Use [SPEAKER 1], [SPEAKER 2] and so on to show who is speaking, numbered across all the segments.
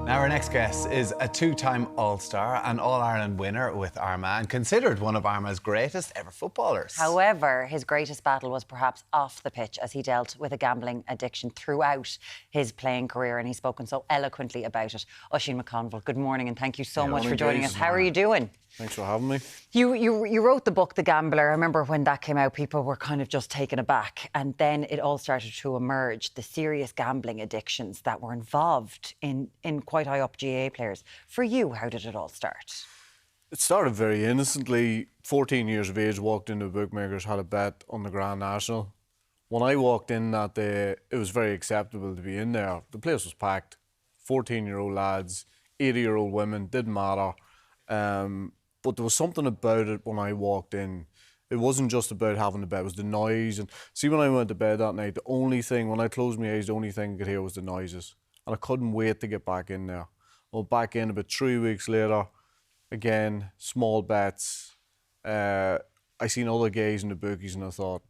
[SPEAKER 1] Now our next guest is a two-time All-Star and All-Ireland winner with Armagh and considered one of Armagh's greatest ever footballers.
[SPEAKER 2] However, his greatest battle was perhaps off the pitch as he dealt with a gambling addiction throughout his playing career, and he's spoken so eloquently about it. Oisin McConville, good morning and thank you so much for joining us. How are you doing?
[SPEAKER 3] Thanks for having me.
[SPEAKER 2] You wrote the book, The Gambler. I remember when that came out, people were kind of just taken aback. And then it all started to emerge, the serious gambling addictions that were involved in quite high-up GAA players. For you, how did it all start?
[SPEAKER 3] It started very innocently. 14 years of age, walked into the bookmakers, had a bet on the Grand National. When I walked in that day, it was very acceptable to be in there. The place was packed. 14-year-old lads, 80-year-old women, didn't matter. But there was something about it when I walked in. It wasn't just about having the bet, it was the noise. And see, when I went to bed that night, the only thing, when I closed my eyes, the only thing I could hear was the noises. And I couldn't wait to get back in there. I went back in about 3 weeks later. Again, small bets. I seen other guys in the bookies and I thought,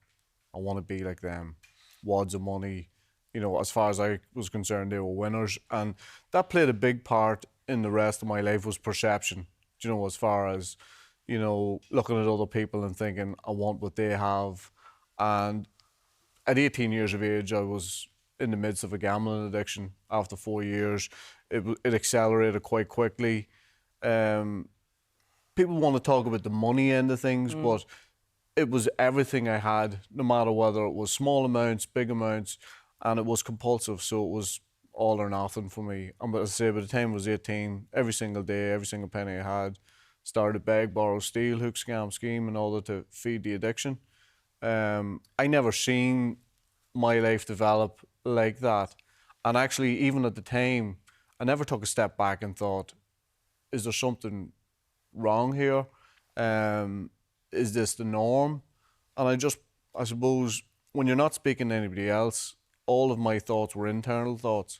[SPEAKER 3] I want to be like them. Wads of money. You know, as far as I was concerned, they were winners. And that played a big part in the rest of my life, was perception. You know, as far as, you know, looking at other people and thinking, I want what they have. And at 18 years of age, I was in the midst of a gambling addiction. After 4 years, it accelerated quite quickly. People want to talk about the money end of things, but it was everything I had, no matter whether it was small amounts, big amounts, and it was compulsive, so it was all or nothing for me. And as I say, by the time I was 18, every single day, every single penny I had, started beg, borrow, steal, hook, scam, scheme in order to feed the addiction. I never seen my life develop like that. And actually, even at the time, I never took a step back and thought, is there something wrong here? Is this the norm? And I suppose, when you're not speaking to anybody else, all of my thoughts were internal thoughts.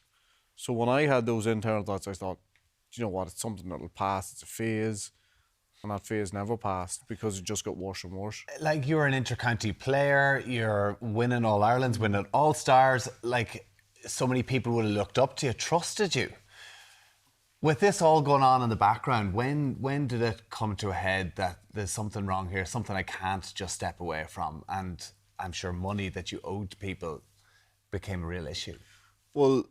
[SPEAKER 3] So when I had those internal thoughts, I thought, you know what, it's something that'll pass, it's a phase. And that phase never passed because it just got worse and worse.
[SPEAKER 1] Like, you're an inter-county player, you're winning All-Irelands, winning All-Stars. Like, so many people would have looked up to you, trusted you. With this all going on in the background, when did it come to a head that there's something wrong here, something I can't just step away from? And I'm sure money that you owed people became a real issue. Well,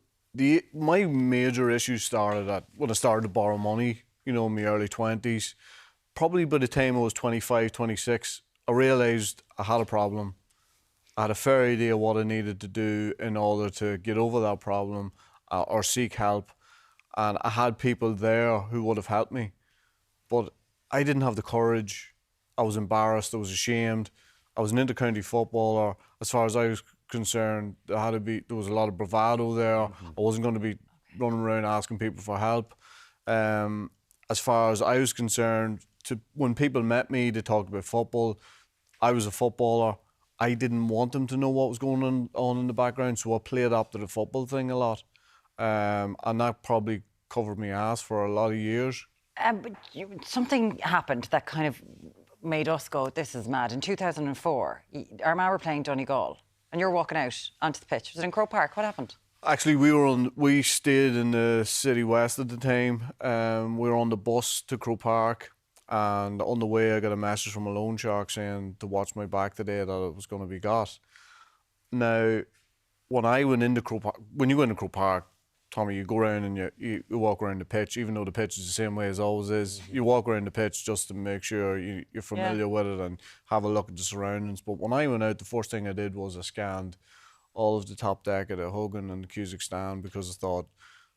[SPEAKER 3] my major issue started when I started to borrow money, you know, in my early 20s. Probably by the time I was 25, 26, I realised I had a problem. I had a fair idea what I needed to do in order to get over that problem or seek help. And I had people there who would have helped me. But I didn't have the courage. I was embarrassed, I was ashamed. I was an inter-county footballer. As far as I was concerned, there was a lot of bravado there. I wasn't going to be running around asking people for help. As far as I was concerned, when people met me, they talked about football. I was a footballer. I didn't want them to know what was going on in the background, so I played up to the football thing a lot. And that probably covered my ass for a lot of years.
[SPEAKER 2] But something happened that kind of made us go, this is mad. In 2004, Armagh were playing Donegal, and you're walking out onto the pitch. Was it in Croke Park? What happened?
[SPEAKER 3] Actually, we stayed in the City West at the time. We were on the bus to Croke Park, and on the way I got a message from a loan shark saying to watch my back today, that it was going to be got. Now, when I went into Croke Park, when you go into Croke Park, Tommy, you go around and you walk around the pitch, even though the pitch is the same way as always is. You walk around the pitch just to make sure you're familiar with it and have a look at the surroundings. But when I went out, the first thing I did was I scanned all of the top deck of the Hogan and the Cusack stand, because I thought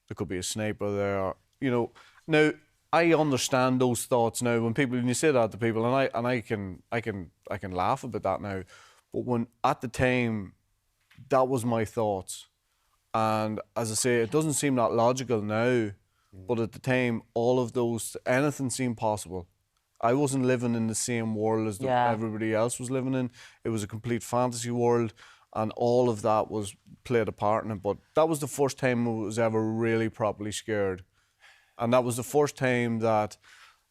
[SPEAKER 3] there could be a sniper there. You know, now I understand those thoughts now when you say that to people, and I can laugh about that now. But when at the time, that was my thoughts. And as I say, it doesn't seem that logical now, but at the time, anything seemed possible. I wasn't living in the same world as everybody else was living in. It was a complete fantasy world, and all of that played a part in it. But that was the first time I was ever really properly scared. And that was the first time that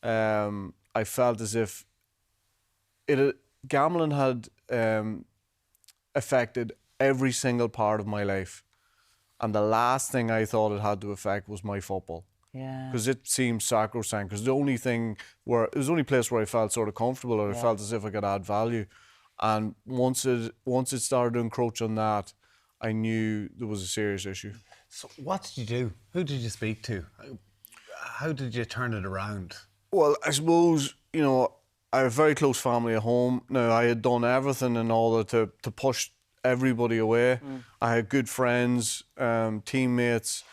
[SPEAKER 3] I felt as if gambling had affected every single part of my life. And the last thing I thought it had to affect was my football.
[SPEAKER 2] Yeah.
[SPEAKER 3] Because it seemed sacrosanct. Because it was the only place where I felt sort of comfortable, or I felt as if I could add value. And once it started to encroach on that, I knew there was a serious issue.
[SPEAKER 1] So what did you do? Who did you speak to? How did you turn it around?
[SPEAKER 3] Well, I suppose, you know, I have a very close family at home. Now, I had done everything in order to push everybody away. I had good friends, teammates,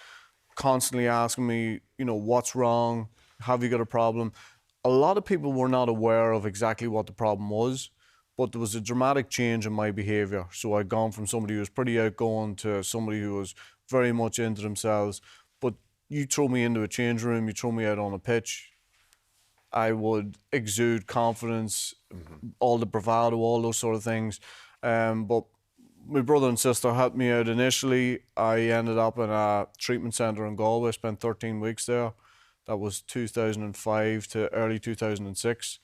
[SPEAKER 3] constantly asking me, you know, what's wrong? Have you got a problem? A lot of people were not aware of exactly what the problem was, but there was a dramatic change in my behaviour. So I'd gone from somebody who was pretty outgoing to somebody who was very much into themselves. But you throw me into a change room, you throw me out on a pitch, I would exude confidence, all the bravado, all those sort of things. But my brother and sister helped me out initially. I ended up in a treatment centre in Galway, spent 13 weeks there. That was 2005 to early 2006.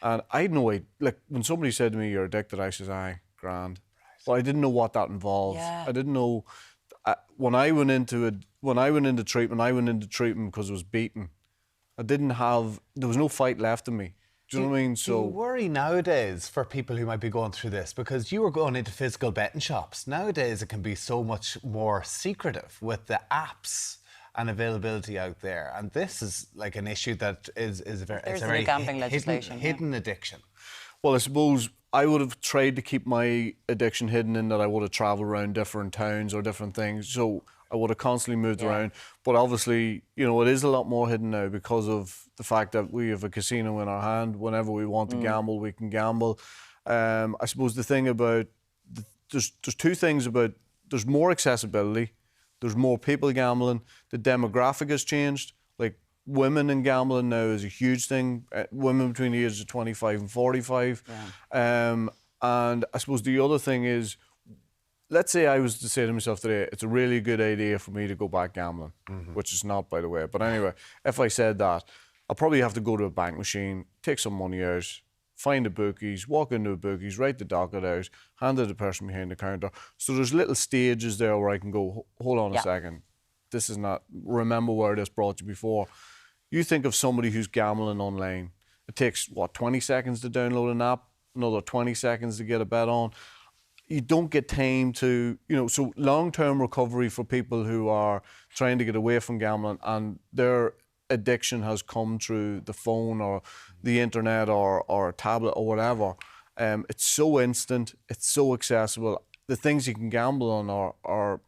[SPEAKER 3] And I had no idea, like when somebody said to me, you're addicted, I said, aye, grand. But I didn't know what that involved.
[SPEAKER 2] Yeah.
[SPEAKER 3] I didn't know, when I went into treatment because I was beaten. There was no fight left in me. Do you know what I mean?
[SPEAKER 1] Do you worry nowadays for people who might be going through this? Because you were going into physical betting shops. Nowadays it can be so much more secretive with the apps and availability out there. And this is like an issue that is a very
[SPEAKER 2] gambling legislation,
[SPEAKER 1] hidden addiction.
[SPEAKER 3] Well, I suppose I would have tried to keep my addiction hidden in that I would have travelled around different towns or different things. So I would have constantly moved around. But obviously, you know, it is a lot more hidden now because of the fact that we have a casino in our hand. Whenever we want to gamble, we can gamble. I suppose the thing about, there's two things about, there's more accessibility, there's more people gambling, the demographic has changed. Like women in gambling now is a huge thing. Women between the ages of 25 and 45. And I suppose the other thing is, let's say I was to say to myself today, it's a really good idea for me to go back gambling, which is not, by the way. But anyway, if I said that, I'll probably have to go to a bank machine, take some money out, find the bookies, walk into a bookies, write the docket out, hand it to the person behind the counter. So there's little stages there where I can go, hold on a second, this is not, remember where this brought you before. You think of somebody who's gambling online. It takes, 20 seconds to download an app, another 20 seconds to get a bet on. You don't get time to, so long-term recovery for people who are trying to get away from gambling and their addiction has come through the phone or the internet or a tablet or whatever. It's so instant, it's so accessible. The things you can gamble on are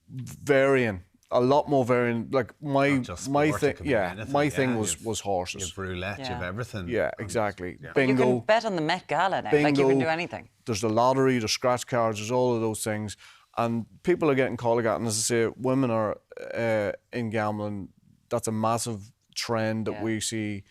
[SPEAKER 3] varying. A lot more varying. Like my thing was horses.
[SPEAKER 1] You have roulette, you have everything.
[SPEAKER 3] Yeah, exactly.
[SPEAKER 1] Yeah.
[SPEAKER 3] Bingo.
[SPEAKER 2] You can bet on the Met Gala now.
[SPEAKER 3] Bingo,
[SPEAKER 2] like you can do anything.
[SPEAKER 3] There's the lottery, there's scratch cards, there's all of those things. And people are getting caught again. And as I say, women are in gambling. That's a massive trend that we see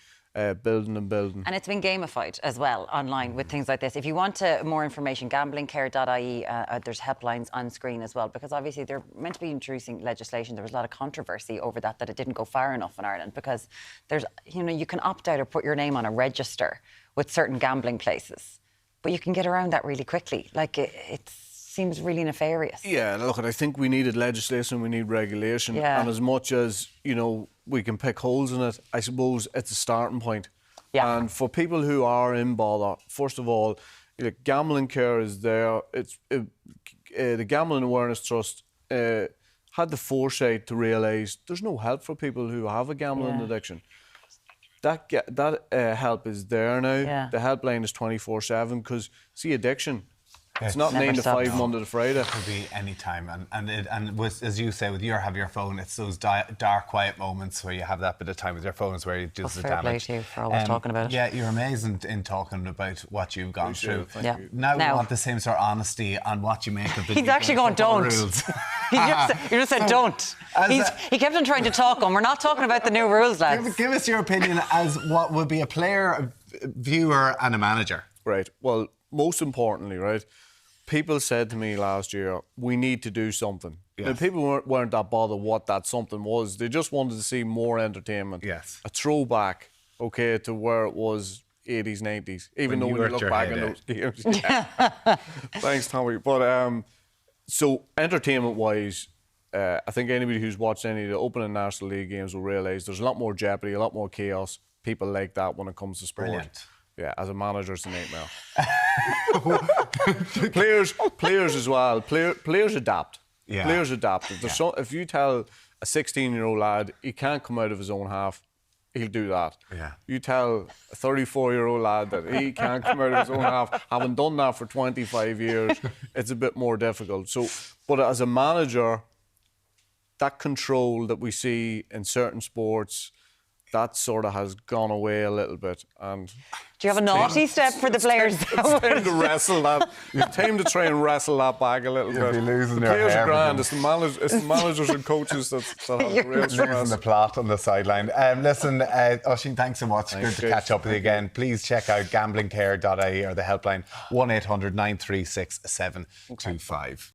[SPEAKER 3] building and building.
[SPEAKER 2] And it's been gamified as well online with things like this. If you want more information, gamblingcare.ie, there's helplines on screen as well, because obviously they're meant to be introducing legislation. There was a lot of controversy over that it didn't go far enough in Ireland, because there's, you can opt out or put your name on a register with certain gambling places, but you can get around that really quickly. Like it seems really nefarious.
[SPEAKER 3] Yeah, look, I think we needed legislation, we need regulation, and as much as, we can pick holes in it, I suppose it's a starting point.
[SPEAKER 2] Yeah.
[SPEAKER 3] And for people who are in bother, first of all, Gambling Care is there. The Gambling Awareness Trust had the foresight to realise there's no help for people who have a gambling addiction. That help is there now.
[SPEAKER 2] Yeah.
[SPEAKER 3] The helpline is 24/7 because, see, addiction, it's not
[SPEAKER 2] Never
[SPEAKER 3] 9 to
[SPEAKER 2] stops.
[SPEAKER 3] 5 Monday to Friday.
[SPEAKER 1] It could be any time, and with, as you say, with your phone, it's those dark, quiet moments where you have that bit of time with your phones where you do the
[SPEAKER 2] Fair play
[SPEAKER 1] damage.
[SPEAKER 2] to you for always talking about it.
[SPEAKER 1] Yeah, you're amazing in talking about what you've gone through.
[SPEAKER 2] Yeah.
[SPEAKER 1] Now we
[SPEAKER 2] Now-
[SPEAKER 1] want the same sort of honesty on what you make of the
[SPEAKER 2] He's actually going, don't.
[SPEAKER 1] rules.
[SPEAKER 2] You just said don't. He kept on trying to talk on. We're not talking about the new rules, lads.
[SPEAKER 1] Give us your opinion as what would be a player, a viewer, and a manager.
[SPEAKER 3] Right. Well, most importantly, right, people said to me last year, we need to do something.
[SPEAKER 1] Yes.
[SPEAKER 3] Now, people weren't that bothered what that something was. They just wanted to see more entertainment.
[SPEAKER 1] Yes.
[SPEAKER 3] A throwback, okay, to where it was 80s, 90s. Even
[SPEAKER 1] When
[SPEAKER 3] though
[SPEAKER 1] you
[SPEAKER 3] when you
[SPEAKER 1] worked
[SPEAKER 3] look
[SPEAKER 1] your
[SPEAKER 3] back
[SPEAKER 1] head
[SPEAKER 3] in those years. Yeah. Thanks, Tommy. But So entertainment-wise, I think anybody who's watched any of the opening National League games will realise there's a lot more jeopardy, a lot more chaos. People like that when it comes to sport.
[SPEAKER 1] Brilliant.
[SPEAKER 3] Yeah, as a manager, it's a nightmare. players as well. Players adapt.
[SPEAKER 1] Yeah.
[SPEAKER 3] Players adapt. If you tell a 16-year-old lad he can't come out of his own half, he'll do that.
[SPEAKER 1] Yeah.
[SPEAKER 3] You tell a 34-year-old lad that he can't come out of his own half, having done that for 25 years, it's a bit more difficult. So, but as a manager, that control that we see in certain sports, that sort of has gone away a little bit. And
[SPEAKER 2] do you have a naughty step for the players?
[SPEAKER 3] It's time to wrestle that. It's time to try and wrestle that back a little bit.
[SPEAKER 1] You'll be losing
[SPEAKER 3] the
[SPEAKER 1] your
[SPEAKER 3] players
[SPEAKER 1] hair
[SPEAKER 3] are grand. It's the managers and coaches that have the real stress.
[SPEAKER 1] Losing the plot on the sideline. Listen, Oisín, thanks so much.
[SPEAKER 3] Thanks,
[SPEAKER 1] Good to catch up with you again. Please check out gamblingcare.ie or the helpline 1-800-936-725.